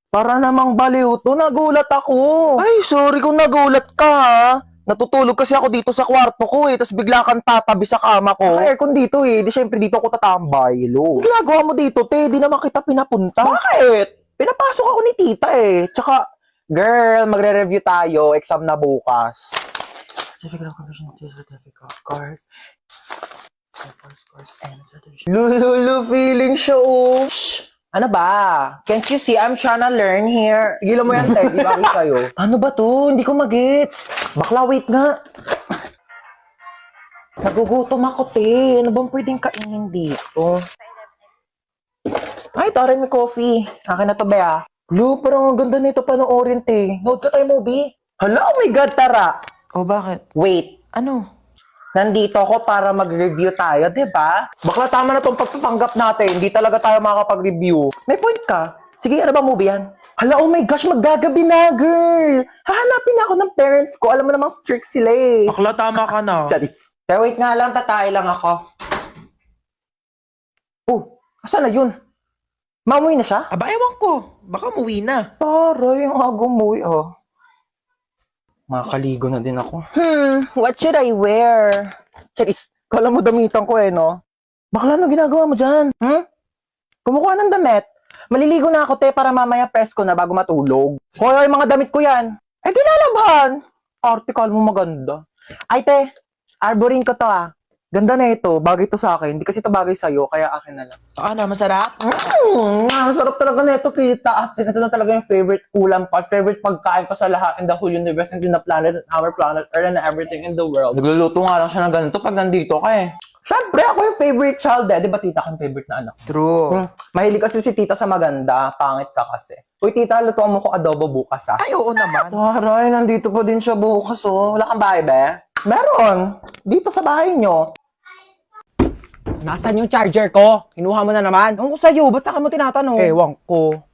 Para namang baliw to, nagulat ako. Ay, sorry kung nagulat ka ha. Natutulog kasi ako dito sa kwarto ko tapos bigla kang tatabi sa kama ko. Naka-aircon dito di syempre dito ako tatambay, lo. Ginagawa mo dito, te, di naman kita pinapunta. Bakit? Pinapasok ako ni tita Tsaka, girl, magre-review tayo, exam na bukas. Certificate of completion, certificate of course. Lulu, feeling show. Shh! Ano ba? Can't you see I'm trying to learn here? Gilan mo yan, te. Di ba kayo? Ano ba to? Hindi ko magets. Bakla, wait nga. Nagugutom ako, te. Ano bang pwedeng kainin dito? Ay, tara, may coffee. Akin na to, Bea. Lo, parang ang ganda nito panoorin, te. Nood ka tayo, movie. Hala, oh my God, tara. Oh, bakit? Wait. Ano? Nandito ako para mag-review tayo, di ba? Bakla, tama na tong pagpapanggap natin. Hindi talaga tayo makakapag-review. May point ka. Sige, ano ba movie yan? Hala, oh my gosh, maggagabi na, girl! Hahanapin ako ng parents ko. Alam mo namang strict sila Bakla, tama ka na. Charis. Pero wait nga lang, tatay lang ako. Oh, asan na yun? Mamuwi na siya? Aba, ewan ko. Baka umuwi na. Taray, ang agumuwi, Makakaligo na din ako. What should I wear? Charis, kala mo damitan ko no? Bakla, ano ginagawa mo dyan? Kumukuha ng damit. Maliligo na ako, te, para mamaya press ko na bago matulog. Hoy, mga damit ko yan. Eh, di lalaban. Article mo maganda. Ay, te, arborin ko to Ganda na ito. Bagay to sa akin. Hindi kasi ito bagay sa'yo, kaya akin na lang. Saka na, masarap? Masarap talaga na ito, kita. As ito na talaga yung favorite ulam pa. Favorite pagkain ko sa lahat in the whole universe and in the planet, and our planet, Earth, and everything in the world. Nagluluto nga lang siya ng ganito pag nandito ka Siyempre, ako yung favorite child Di ba tita ko yung favorite na anak? True. Mahilig kasi si tita sa maganda. Pangit ka kasi. Uy, tita, lutuan mo ko adobo bukas Ay, oo naman. Taray, nandito pa din siya bukas Wala kang bahay, be? Meron. Dito sa bahay nyo. Nasaan yung charger ko? Kinuha mo na naman? Ano ko sa'yo? Ba't saka mo tinatanong? Ewan ko.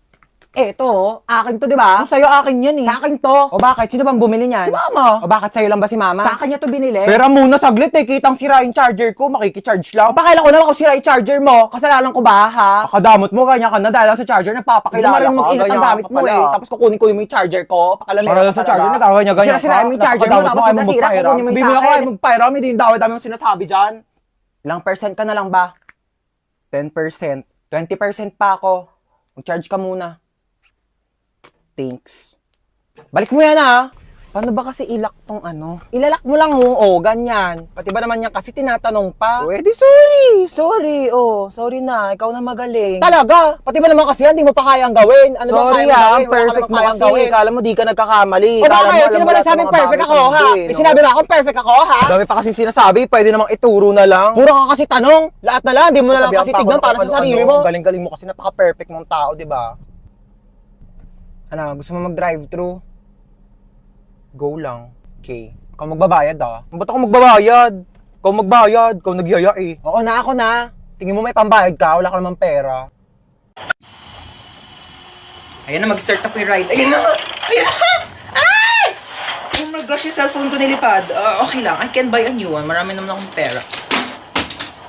Ito, akin to, di ba? Sa'yo akin yan Sa akin to. O bakit? Sino bang bumili niyan? Si Mama. O bakit sa'yo lang ba si Mama? Sa akin niya to binili. Pera muna saglit Kitang sira yung charger ko. Makikicharge lang. Pakailan ko naman kung sira yung charger mo. Kasalanan ko ba, ha? Akadamot mo, ganyan ka na dahil lang sa charger, Hindi nagpapakilala naman rin ka. mag-ingat ang ganyan gamit ka mo pala. Tapos kukunin ko yung charger ko. Pakalamin Para lang sa charger, nagkaganyan-ganyan ka. Sira-sira mo yung charger mo. Tapos nasira, kukunin mo yung Bibili sa ako akin. ay magpairam, hindi yung dami mong sinasabi dyan. Ilang percent ka na lang ba? 10%. 20% pa ako. Mag-charge ka muna. Thanks. Balik mo yan, ha? Paano ba kasi ilak tong ano? Ilalak mo lang, ganyan. Pati ba naman yan kasi tinatanong pa? Pwede, sorry. Sorry na, ikaw na magaling. Talaga? Pati ba naman kasi yan, di mo pa kayang gawin? Ano ba Sorry kaya gawin? perfect mo kasi. Gawin. Kala mo di ka nagkakamali. O Kala mo bakit? alam Sino mo ba lahat ng nagsabing mga perfect bagay ako, sa ha? mundo, May sinabi ba akong perfect ako, ha? Dami pa kasi sinasabi, pwede namang ituro na lang. Puro ka kasi tanong. Lahat na lang, di mo na lang Sabihan kasi pa ako tignan ng para sa kung sarili ano-ano. mo. Ang galing-galing mo kasi napaka-perfect mong tao, di ba? Ano, gusto mo mag-drive-thru? Go lang. Okay. Ikaw magbabayad, ha? Ba't ako magbabayad? Ikaw magbayad, ikaw nagyaya Oo na, ako na. Tingin mo may pambayad ka, wala ka namang pera. Ayan na, mag-start na po yung ride. Ayan na! Ayan na! Ay! Oh my gosh, yung cellphone ko nilipad. Okay lang, I can buy a new one. Marami naman akong pera.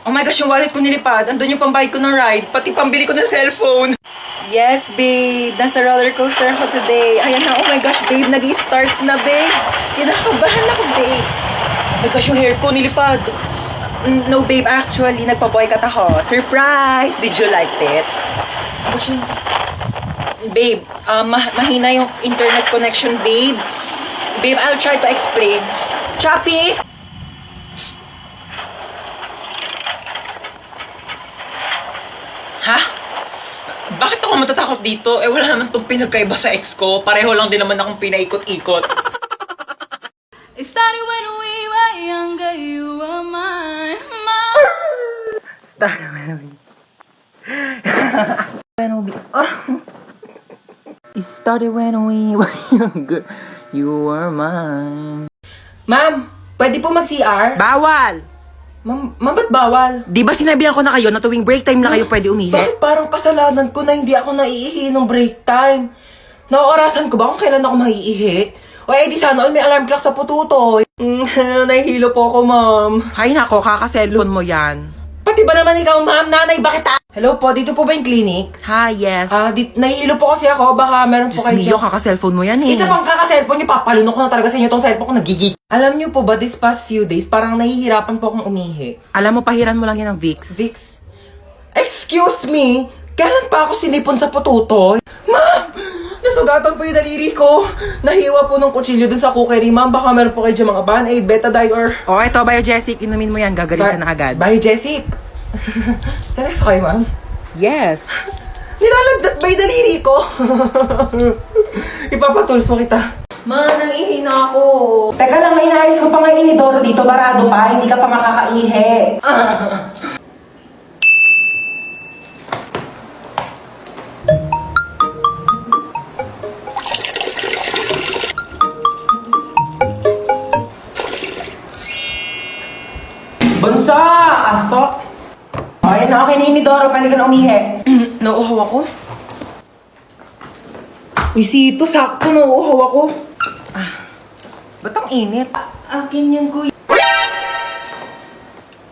Oh my gosh, yung wallet ko nilipad. Andun yung pambayad ko ng ride. Pati pambili ko ng cellphone. Yes, babe. Nasa roller coaster ako today. Ayan na, oh my gosh, babe. Nag-i-start na, babe. Kinakabahan ako, babe. Oh my gosh, yung hair ko nilipad. No, babe. Actually, nagpa-boycott ako. Surprise! Did you like it? Gosh, babe, mahina yung internet connection, babe. Babe, I'll try to explain. Choppy! Ha? Bakit ako matatakot dito? Eh, wala naman itong pinagkaiba sa ex ko. Pareho lang din naman akong pinaikot-ikot. It started when we were younger, you were mine. It started when we were younger. You were mine. Ma'am, pwede po mag-CR? Bawal! Ma'am, ba't bawal? Di ba sinabihan ko na kayo na tuwing break time na kayo pwede umihi? Bakit parang kasalanan ko na hindi ako naiihi ng break time? Naorasan ko ba kung kailan ako maiihi? O di sana all may alarm clock sa pututoy. Nahihilo po ako, ma'am. Hay nako, kaka-cellphone mo yan. Pati ba naman ikaw, ma'am? Nanay, bakit Hello po, dito po ba yung clinic? Ha, yes. Nahihilo po kasi ako. Baka meron po Diyos kayo mio, kaka-cellphone mo yan eh. Isa pang kaka-cellphone niyo, papalunok ko na talaga sa inyo tong cellphone ko, nagigig. Alam niyo po ba, this past few days, parang nahihirapan po akong umihi. Alam mo, pahiran mo lang yan ng Vicks. Vicks? Excuse me? Kailan pa ako sinipon sa pututoy? Ma'am! Nasugatan po yung daliri ko. Nahiwa po ng kutsilyo dun sa cookery, ma'am. Baka meron po kayo dyan mga Band-Aid, Betadine, or... O, ito, Biogesic, inumin mo yan, gagalitan na agad. Bye, Jessic. Seryoso kayo, ma'am? Yes. Nilalagdat ba yung daliri ko? Ipapatulfo kita. Ma, nang-ihi na ako. Teka lang, may inaayos ko pa nga inidoro dito. Barado pa, hindi ka pa makakaihi. Bunso! Po? Ayun na, okay na inidoro. Pwede ka na umihi. Nauuhaw ako. Uy, Sito, sakto, nauuhaw ako. Ba't ang init? Akin yan, kuya.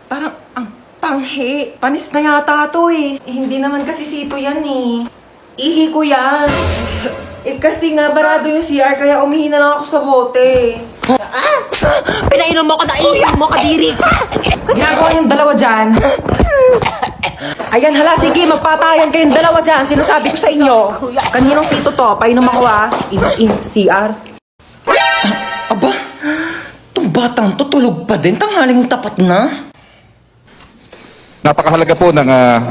Parang, ang panghi. Panis na yata to eh. Hindi naman kasi Sito yan eh. Ihi ko yan. Kasi nga, barado yung CR, kaya umihi na lang ako sa bote. Pinainom mo ko na iinom mo, kadiri! Ginagawa yung dalawa dyan. Ayan, hala, sige, magpatayan kayong dalawa dyan. Sinasabi ko sa inyo. Kaninong Sito to? Painom ako in CR. Aba, itong batang to tulog pa din. Tanghaling tapat na. Napakahalaga po ng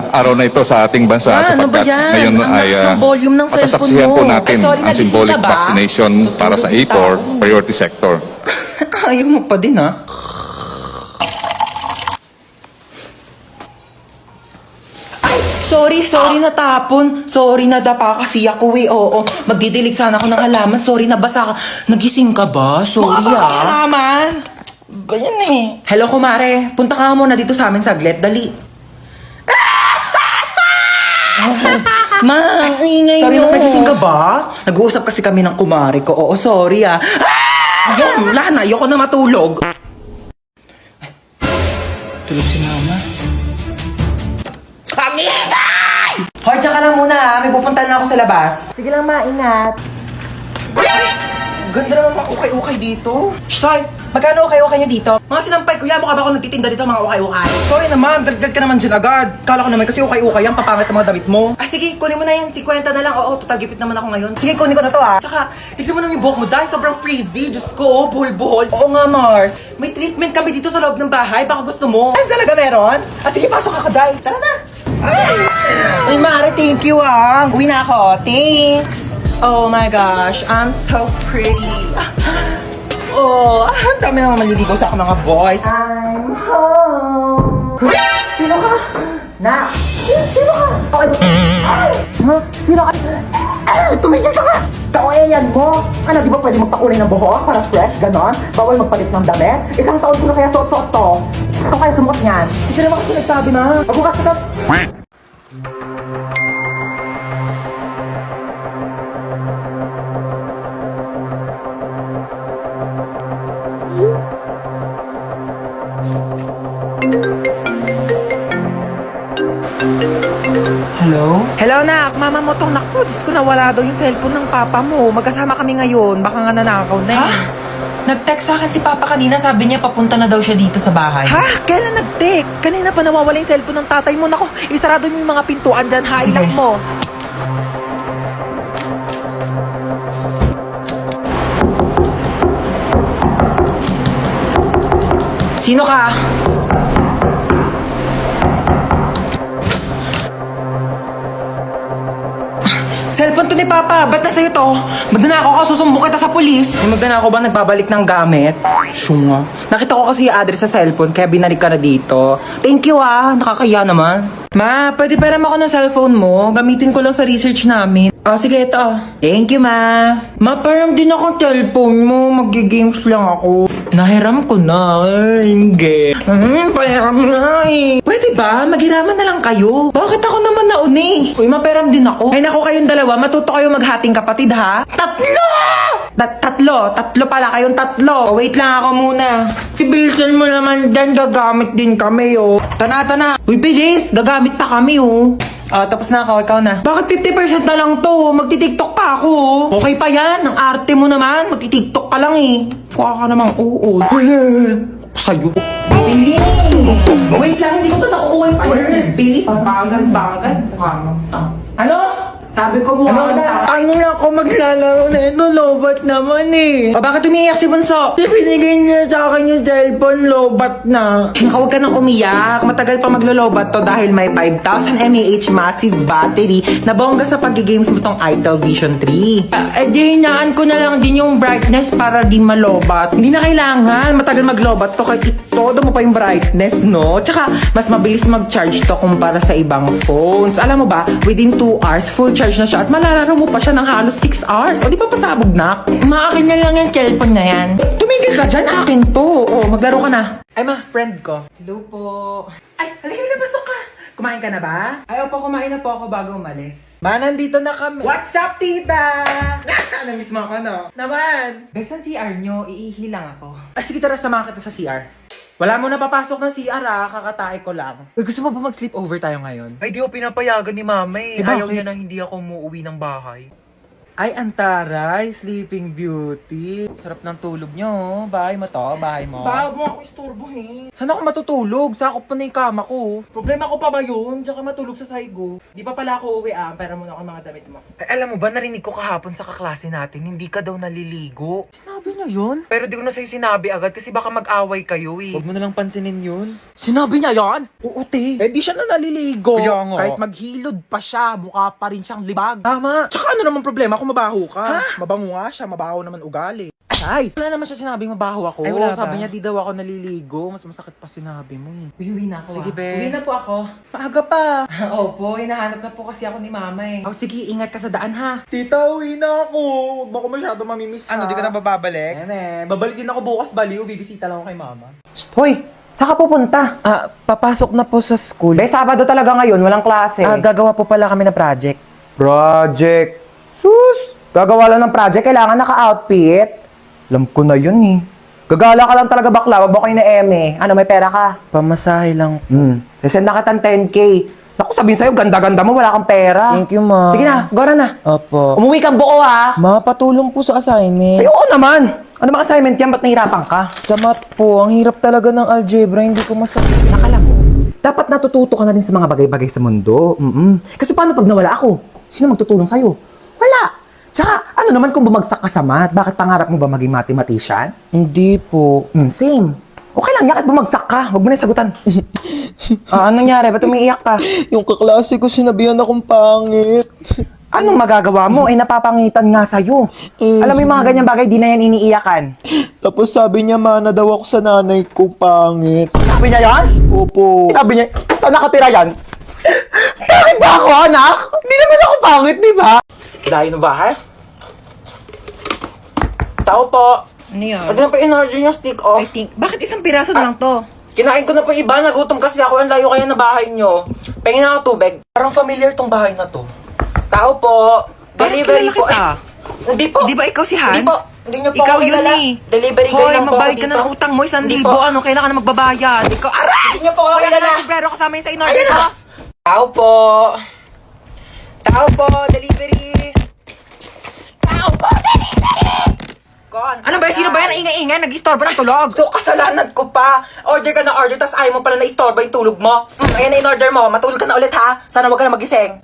araw na ito sa ating bansa Ano ba sapagkat yan? ngayon Ang ay lakas ng volume ng cellphone masasaksihan mo. po natin Sorry, ang nagising symbolic ka ba? vaccination para sa Tutulog A4 tao. priority sector. Ayaw mo pa din, ha? Ay, sorry natapon. Sorry nadapa kasi ako eh. Oo, magdidilig sana ako ng halaman. Sorry nabasa ka. Nagising ka ba? Sorry halaman? Ba yan eh? Hello, kumare. Punta ka muna dito sa amin saglit. Dali. Mang, ingay Sorry, nyo. nagising ka ba? Nag-uusap kasi kami ng kumare ko. Oo, sorry ah. Ayun, wala na. Ayoko na matulog. Tulog si mama. Ang ingay! Hoy, tsaka lang muna ha. May pupunta na ako sa labas. Sige lang, maingat. Ganda naman mga ukay-ukay dito. Shtoy, magkano ukay-ukay nyo dito? Mga sinampay, kuya, mukha ba ako nagtitinda dito mga ukay-ukay? Sorry naman, dagdag ka naman dyan agad. Kala ko naman kasi ukay-ukay yan, papangit ang mga damit mo. Sige, kunin mo na yan, 50 na lang. Oo, total gipit naman ako ngayon. Sige, kunin ko na to Tsaka, tignan mo naman yung buhok mo dahil sobrang frizzy. Diyos ko, buhol-buhol. Oo nga, Mars. May treatment kami dito sa loob ng bahay, baka gusto mo. Ay, talaga meron? Sige, pasok ka, Day. Tara na. Ay, Mare, thank you Uwi na ako. Thanks. Oh my gosh, I'm so pretty. Oh, ang dami naman maliligaw sa akin mga boys. I'm home. Sino ka? Na. Sino ka? Ay! Sino ka? Tumigil ka nga! Kawayan mo! Ano, di ba pwede magpakulay ng buhok para fresh, ganon? Bawal magpalit ng damit? Isang taon ko na kaya suot-suot to. Ito kaya sumuot niyan. Hindi naman kasi nagsabi na. Magbukas ka to. Hello? Hello, nak. Mama mo tong naku. Diyos ko, nawala daw yung cellphone ng papa mo. Magkasama kami ngayon. Baka nga nanakaw na Ha? eh. Nag-text sa akin si Papa kanina, sabi niya papunta na daw siya dito sa bahay. Ha? Kailan nag-text? Kanina pa nawawala yung cellphone ng tatay mo. Naku, isarado mo yung mga pintuan dyan. Ha, Sige. inak mo. Sino ka? Cellphone to ni Papa. Ba't nasa ito? Magnanakaw ka, susumbong kita sa polis. May magnanakaw ba nagbabalik ng gamit? Syunga. Nakita ko kasi yung address sa cellphone, kaya binalik ka na dito. Thank you nakakaya naman. Ma, pwede pa naman ako ng cellphone mo? Gamitin ko lang sa research namin. Oh, sige, ito. Thank you, ma. Ma, parang din ako cellphone mo. Mag-games lang ako. Nahiram ko na. Ay, hindi. Pahiram na eh. Pwede ba? Maghiraman na lang kayo. Bakit ako naman nauni? Uy, maperam din ako. Ay, naku kayong dalawa. Matuto kayo maghating kapatid, ha? Tatlo! Tatlo pala kayong tatlo. Oh, wait lang ako muna. Si Bilson mo naman dyan, gagamit din kami, oh. Tana. Uy, bilis! Gagamit pa kami, oh. Ah, tapos na ako, ikaw na. Bakit 50% na lang to? Magti-tiktok pa ako, oh. Okay pa yan, ang arte mo naman. Magti-tiktok ka lang, eh. Kuha ka namang oo. Sa'yo. Bilis! Wait lang, hindi ko pa nakukuha yung word. Bilis, bagal. Mukha mo. Ano? Sabi ko mo, ano na ako maglalaro na ito, lobat naman eh. O bakit umiiyak si Bunso? Binigay niya sa akin yung cellphone, lobat na. Huwag ka nang umiyak, matagal pa maglo-lobat to dahil may 5,000 mAh massive battery na bongga sa pag-games mo tong Itel Vision 3. Di hinaan ko na lang din yung brightness para di malobat. Hindi na kailangan, matagal maglobat to kahit todo mo pa yung brightness, no? Tsaka, mas mabilis mag-charge to kumpara sa ibang phones. Alam mo ba, within 2 hours, full charge na siya at malalaro mo pa siya ng halos 6 hours. O di pa pasabog na? Maakin na lang yung cellphone na yan. Tumigil ka dyan, akin to. O, maglaro ka na. Ay ma, friend ko. Hello po. Ay, halika na, pasok ka. Kumain ka na ba? Ay, opo, kumain na po ako bago umalis. Ma, nandito na kami. What's up, tita? Na-miss mo ako, no? Naman. Best ang CR nyo, iihi lang ako. Ay, sige, tara, samahan kita sa CR. Wala mo na papasok ng CR kakatae ko lang. Uy, gusto mo ba mag-sleep over tayo ngayon? Ay, di ko pinapayagan ni mama eh. Eh, Ayaw bakit? niya na hindi ako umuwi ng bahay. Ay, Antaray, Sleeping Beauty. Sarap ng tulog nyo. Bahay mo to, bahay mo. Bago mo ako istorbohin. Saan ako matutulog? Sakop pa na yung kama ko. Problema ko pa ba yun? Tsaka matulog sa saigo. Di pa pala ako uwi pera muna ako mga damit mo. Ay, alam mo ba, narinig ko kahapon sa kaklase natin, hindi ka daw naliligo. Sinabi niya yun? Pero di ko na sa'yo sinabi agad kasi baka mag-away kayo eh. Huwag mo na lang pansinin yun. Sinabi niya yan? Oo, te. Eh di siya na naliligo. Kaya nga. Kahit maghilod pa siya, mukha pa rin siyang libag. Tama. Tsaka ano naman problema kung mabaho ka? Ha? Mabango nga siya, mabaho naman ugali. Ay! Wala naman siya sinabing mabaho ako. Ay, wala Sabi ba? niya di daw ako naliligo. Mas masakit pa sinabi mo eh. Uwi na ako. Sige, be. Uwi na po ako. Maaga pa. Opo, hinahanap na po kasi ako ni mama eh. Oh, sige, ingat ka sa daan ha. Tita, uwi na ako. Huwag mo ako masyado mamimiss Ano, di ka na bababalik? Babalik din ako bukas, baliw. Bibisita lang ako kay mama. Hoy, saan ka pupunta? Papasok na po sa school. Be, Sabado talaga ngayon, walang klase. Gagawa po pala kami ng project. Project. Sus! Gagawa lang ng project, kailangan naka-outfit. Alam ko na yun eh. Gagala ka lang talaga bakla, wag mo kayo na eme. Ano, may pera ka? Pamasahe lang. Sasend na kitang 10K. Naku, sabihin sa'yo, ganda-ganda mo, wala kang pera. Thank you, ma. Sige na, gora na. Opo. Umuwi kang buo ha. Ma, patulong po sa assignment. Ay, oo naman. Ano bang assignment yan? Ba't nahirapan ka? Sa math po, ang hirap talaga ng algebra, hindi ko masagot. Nakala mo, dapat natututo ka na din sa mga bagay-bagay sa mundo. Kasi paano pag nawala ako? Sino magtutulong sa'yo? Wala. Tsaka, ano naman kung bumagsak ka sa math? Bakit pangarap mo ba maging mathematician? Hindi po. Same. Okay lang yan, kahit bumagsak ka. Huwag mo na sagutan. Anong nangyari? Ba't umiiyak ka? Yung kaklase ko sinabihan akong pangit. Anong magagawa mo? Eh, napapangitan nga sa'yo. Alam mo yung mga ganyang bagay, di na yan iniiyakan. Tapos sabi niya, mana daw ako sa nanay ko pangit. Sinabi niya yan? Opo. Sinabi niya, saan nakatira yan? Bakit ba ako, anak? Hindi naman ako pangit, di ba? Dahil na bahay? Tao po. Ano yun? Ano na pa in-order yung stick off? I think, bakit isang piraso na lang to? Kinain ko na po iba, nagutom kasi ako. Ang layo kaya na bahay nyo. Pengin na ako tubig. Parang familiar tong bahay na to. Tao po. Delivery kilala po. kita. Ay, hindi po. Di ba ikaw si Hans? Hindi po. Hindi nyo po Ikaw ako yun kilala. eh. Delivery guy Hoy, lang po ako magbayad ka dito. na ng utang mo, 1,000. Hindi po. Ano, kailangan na magbabayad. Ikaw, aray! Hindi nyo po ako Kaya kilala. na sombrero kasama yun sa in-order Ayun ko. na. Tao po. Tao po. Delivery. Tao po. Delivery. Kon, Ano ba? Sino ba yan ang ingay-ingay? Nag-istorbo ng tulog. So, kasalanan ko pa. Order ka na order, tas ayaw mo pala na istorba yung tulog mo. Ayan na in-order mo. Matulog ka na ulit ha. Sana wag ka na magising.